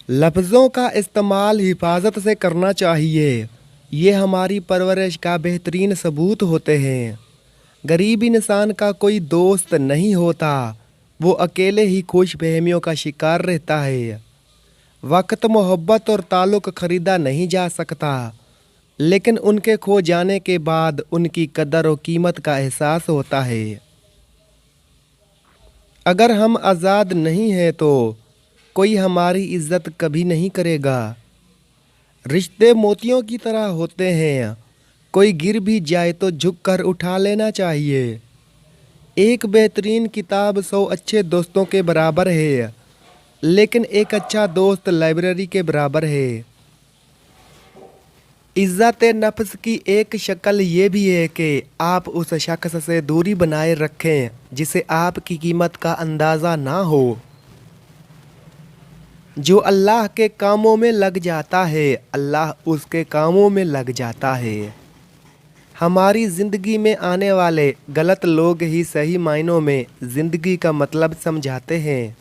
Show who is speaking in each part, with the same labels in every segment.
Speaker 1: लफ्ज़ों का इस्तेमाल हिफाजत से करना चाहिए। ये हमारी परवरिश का बेहतरीन सबूत होते हैं। गरीब इंसान का कोई दोस्त नहीं होता, वो अकेले ही खुशफहमियों का शिकार रहता है। वक्त, मोहब्बत और ताल्लुक़ ख़रीदा नहीं जा सकता, लेकिन उनके खो जाने के बाद उनकी कदर और कीमत का एहसास होता है। अगर हम आज़ाद नहीं हैं तो कोई हमारी इज्जत कभी नहीं करेगा। रिश्ते मोतियों की तरह होते हैं, कोई गिर भी जाए तो झुक कर उठा लेना चाहिए। एक बेहतरीन किताब 100 अच्छे दोस्तों के बराबर है, लेकिन एक अच्छा दोस्त लाइब्रेरी के बराबर है। इज़्ज़त नफ्स की एक शक्ल ये भी है कि आप उस शख्स से दूरी बनाए रखें जिसे आपकी कीमत का अंदाज़ा ना हो। जो अल्लाह के कामों में लग जाता है, अल्लाह उसके कामों में लग जाता है। हमारी ज़िंदगी में आने वाले गलत लोग ही सही मायनों में ज़िंदगी का मतलब समझाते हैं।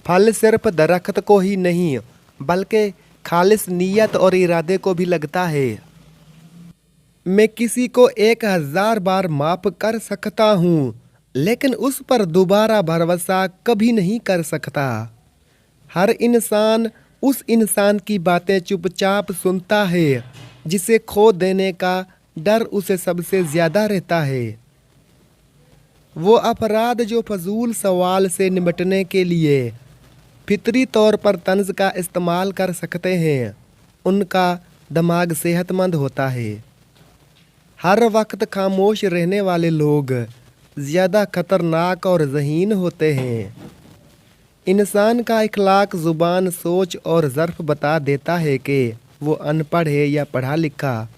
Speaker 1: फल सिर्फ दरख्त को ही नहीं, बल्कि खालिस नीयत और इरादे को भी लगता है। मैं किसी को 1000 बार माफ़ कर सकता हूँ, लेकिन उस पर दोबारा भरोसा कभी नहीं कर सकता। हर इंसान उस इंसान की बातें चुपचाप सुनता है जिसे खो देने का डर उसे सबसे ज़्यादा रहता है। वो अफराद जो फजूल सवाल से निपटने के लिए फितरी तौर पर तंज का इस्तेमाल कर सकते हैं, उनका दिमाग सेहतमंद होता है। हर वक्त खामोश रहने वाले लोग ज़्यादा खतरनाक और ज़हीन होते हैं। इंसान का इखलाक ज़ुबान, सोच और ज़र्फ़ बता देता है कि वो अनपढ़ है या पढ़ा लिखा।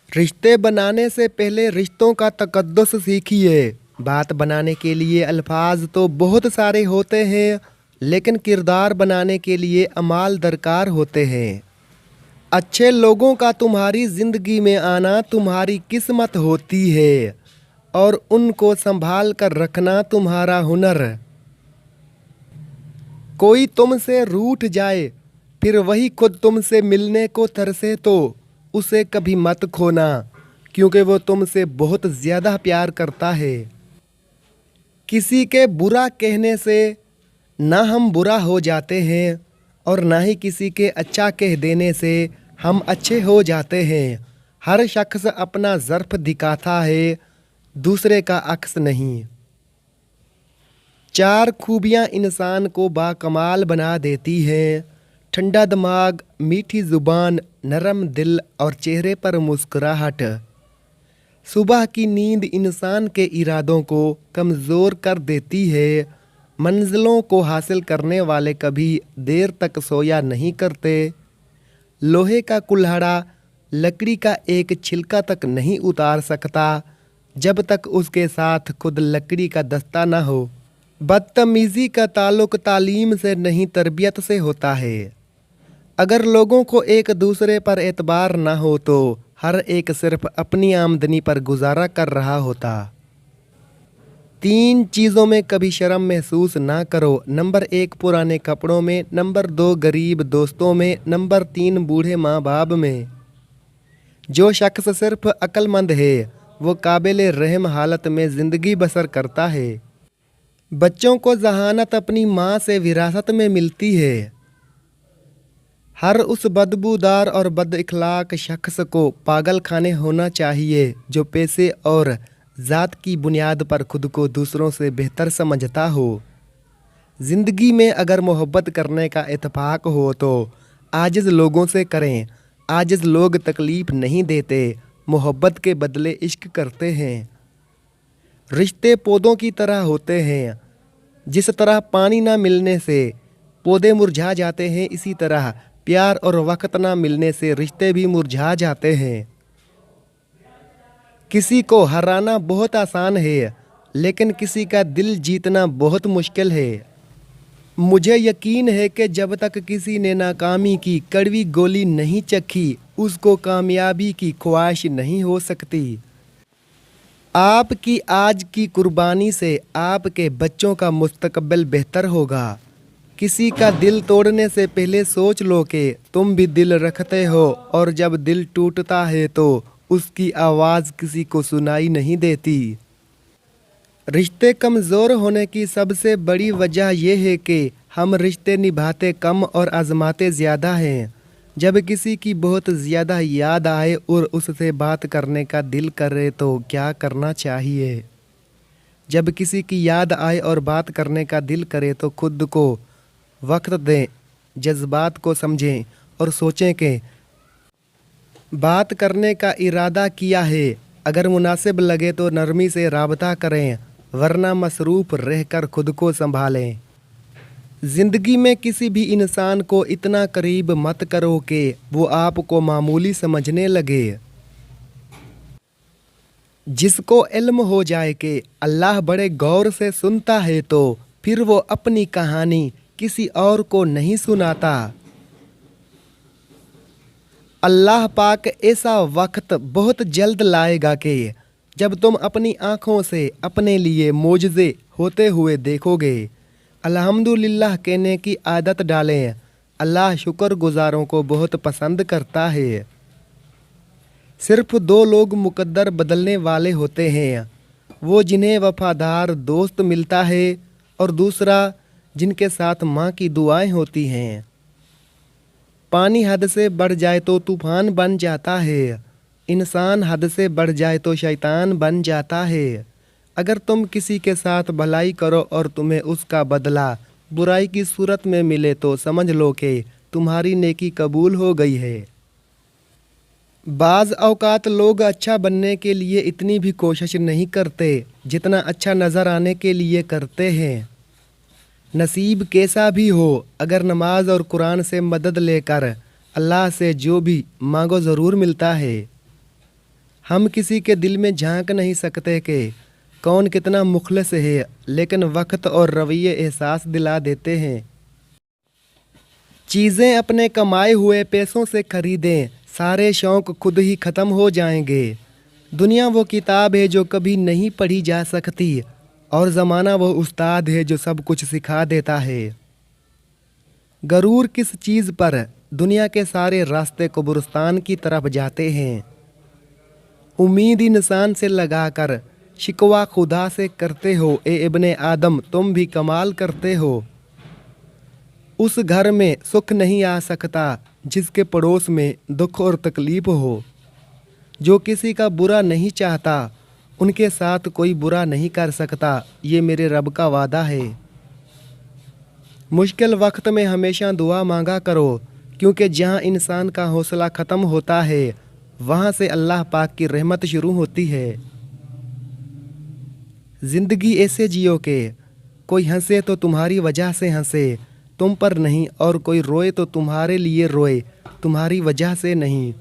Speaker 1: रिश्ते बनाने से पहले रिश्तों का तकद्दुस सीखिए। बात बनाने के लिए अल्फाज तो बहुत सारे होते हैं, लेकिन किरदार बनाने के लिए अमाल दरकार होते हैं। अच्छे लोगों का तुम्हारी ज़िंदगी में आना तुम्हारी किस्मत होती है और उनको संभाल कर रखना तुम्हारा हुनर। कोई तुमसे रूठ जाए फिर वही खुद तुमसे मिलने को तरसे तो उसे कभी मत खोना, क्योंकि वो तुमसे बहुत ज़्यादा प्यार करता है। किसी के बुरा कहने से ना हम बुरा हो जाते हैं और ना ही किसी के अच्छा कह देने से हम अच्छे हो जाते हैं। हर शख्स अपना ज़र्फ़ दिखाता है, दूसरे का अक्स नहीं। 4 खूबियाँ इंसान को बाकमाल बना देती हैं: ठंडा दिमाग, मीठी ज़ुबान, नरम दिल और चेहरे पर मुस्कुराहट। सुबह की नींद इंसान के इरादों को कमज़ोर कर देती है। मंजिलों को हासिल करने वाले कभी देर तक सोया नहीं करते। लोहे का कुल्हाड़ा लकड़ी का एक छिलका तक नहीं उतार सकता जब तक उसके साथ खुद लकड़ी का दस्ता ना हो। बदतमीज़ी का ताल्लुक तालीम से नहीं, तरबियत से होता है। अगर लोगों को एक दूसरे पर एतबार ना हो तो हर एक सिर्फ अपनी आमदनी पर गुजारा कर रहा होता। 3 चीज़ों में कभी शर्म महसूस ना करो। नंबर 1 पुराने कपड़ों में, नंबर 2 गरीब दोस्तों में, नंबर 3 बूढ़े माँ बाप में। जो शख्स सिर्फ अक्लमंद है वो काबिल रहम हालत में ज़िंदगी बसर करता है। बच्चों को जहानत अपनी माँ से विरासत में मिलती है। हर उस बदबूदार और बद इखलाक शख्स को पागल खाने होना चाहिए जो पैसे और ज़ात की बुनियाद पर खुद को दूसरों से बेहतर समझता हो। ज़िंदगी में अगर मोहब्बत करने का इत्तेफाक हो तो आजिज़ लोगों से करें। आजिज़ लोग तकलीफ़ नहीं देते, मोहब्बत के बदले इश्क करते हैं। रिश्ते पौधों की तरह होते हैं। जिस तरह पानी ना मिलने से पौधे मुरझा जाते हैं, इसी तरह प्यार और वक्त ना मिलने से रिश्ते भी मुरझा जाते हैं। किसी को हराना बहुत आसान है, लेकिन किसी का दिल जीतना बहुत मुश्किल है। मुझे यकीन है कि जब तक किसी ने नाकामी की कड़वी गोली नहीं चखी, उसको कामयाबी की ख्वाहिश नहीं हो सकती। आपकी आज की कुर्बानी से आपके बच्चों का मुस्तकबिल बेहतर होगा। किसी का दिल तोड़ने से पहले सोच लो कि तुम भी दिल रखते हो, और जब दिल टूटता है तो उसकी आवाज़ किसी को सुनाई नहीं देती। रिश्ते कमज़ोर होने की सबसे बड़ी वजह यह है कि हम रिश्ते निभाते कम और आजमाते ज़्यादा हैं। जब किसी की बहुत ज़्यादा याद आए और उससे बात करने का दिल करे तो क्या करना चाहिए? जब किसी की याद आए और बात करने का दिल करे तो खुद को वक्त दें, जज्बात को समझें और सोचें कि बात करने का इरादा किया है। अगर मुनासिब लगे तो नरमी से राबता करें, वरना मसरूफ़ रहकर खुद को संभालें। ज़िंदगी में किसी भी इंसान को इतना करीब मत करो कि वो आपको मामूली समझने लगे। जिसको इल्म हो जाए कि अल्लाह बड़े गौर से सुनता है तो फिर वो अपनी कहानी किसी और को नहीं सुनाता। अल्लाह पाक ऐसा वक्त बहुत जल्द लाएगा कि जब तुम अपनी आँखों से अपने लिए मोजज़े होते हुए देखोगे। अल्हम्दुलिल्लाह कहने की आदत डालें। अल्लाह शुक्रगुजारों को बहुत पसंद करता है। सिर्फ दो लोग मुकद्दर बदलने वाले होते हैं, वो जिन्हें वफादार दोस्त मिलता है और दूसरा जिनके साथ माँ की दुआएं होती हैं। पानी हद से बढ़ जाए तो तूफान बन जाता है, इंसान हद से बढ़ जाए तो शैतान बन जाता है। अगर तुम किसी के साथ भलाई करो और तुम्हें उसका बदला बुराई की सूरत में मिले तो समझ लो कि तुम्हारी नेकी कबूल हो गई है। बाज़ औक़ात लोग अच्छा बनने के लिए इतनी भी कोशिश नहीं करते जितना अच्छा नज़र आने के लिए करते हैं। नसीब कैसा भी हो, अगर नमाज और कुरान से मदद लेकर अल्लाह से जो भी मांगो ज़रूर मिलता है। हम किसी के दिल में झांक नहीं सकते कि कौन कितना मुखलिस है, लेकिन वक्त और रवैये एहसास दिला देते हैं। चीज़ें अपने कमाए हुए पैसों से खरीदें, सारे शौक़ खुद ही ख़त्म हो जाएंगे। दुनिया वो किताब है जो कभी नहीं पढ़ी जा सकती, और ज़माना वो उस्ताद है जो सब कुछ सिखा देता है। गरूर किस चीज़ पर दुनिया के सारे रास्ते कब्रिस्तान की तरफ जाते हैं। उम्मीद इंसान से लगाकर शिकवा खुदा से करते हो। ए इब्ने आदम, तुम भी कमाल करते हो। उस घर में सुख नहीं आ सकता जिसके पड़ोस में दुख और तकलीफ हो। जो किसी का बुरा नहीं चाहता उनके साथ कोई बुरा नहीं कर सकता, ये मेरे रब का वादा है। मुश्किल वक्त में हमेशा दुआ मांगा करो, क्योंकि जहाँ इंसान का हौसला ख़त्म होता है वहाँ से अल्लाह पाक की रहमत शुरू होती है। ज़िंदगी ऐसे जियो कि कोई हंसे तो तुम्हारी वजह से हंसे, तुम पर नहीं, और कोई रोए तो तुम्हारे लिए रोए, तुम्हारी वजह से नहीं।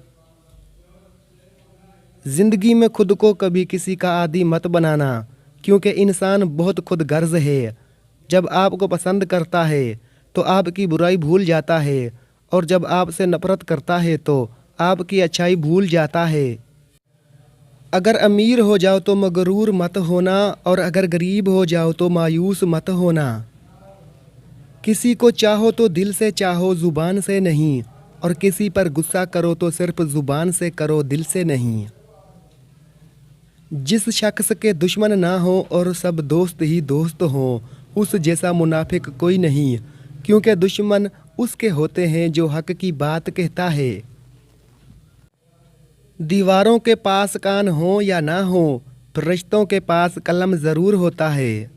Speaker 1: ज़िंदगी में खुद को कभी किसी का आदी मत बनाना, क्योंकि इंसान बहुत खुद गर्ज है। जब आपको पसंद करता है तो आपकी बुराई भूल जाता है, और जब आपसे नफ़रत करता है तो आपकी अच्छाई भूल जाता है। अगर अमीर हो जाओ तो मगरूर मत होना, और अगर गरीब हो जाओ तो मायूस मत होना। किसी को चाहो तो दिल से चाहो, ज़ुबान से नहीं, और किसी पर गुस्सा करो तो सिर्फ ज़ुबान से करो, दिल से नहीं। जिस शख्स के दुश्मन ना हो और सब दोस्त ही दोस्त हों, उस जैसा मुनाफिक कोई नहीं, क्योंकि दुश्मन उसके होते हैं जो हक की बात कहता है। दीवारों के पास कान हो या ना हो, फरिश्तों के पास कलम ज़रूर होता है।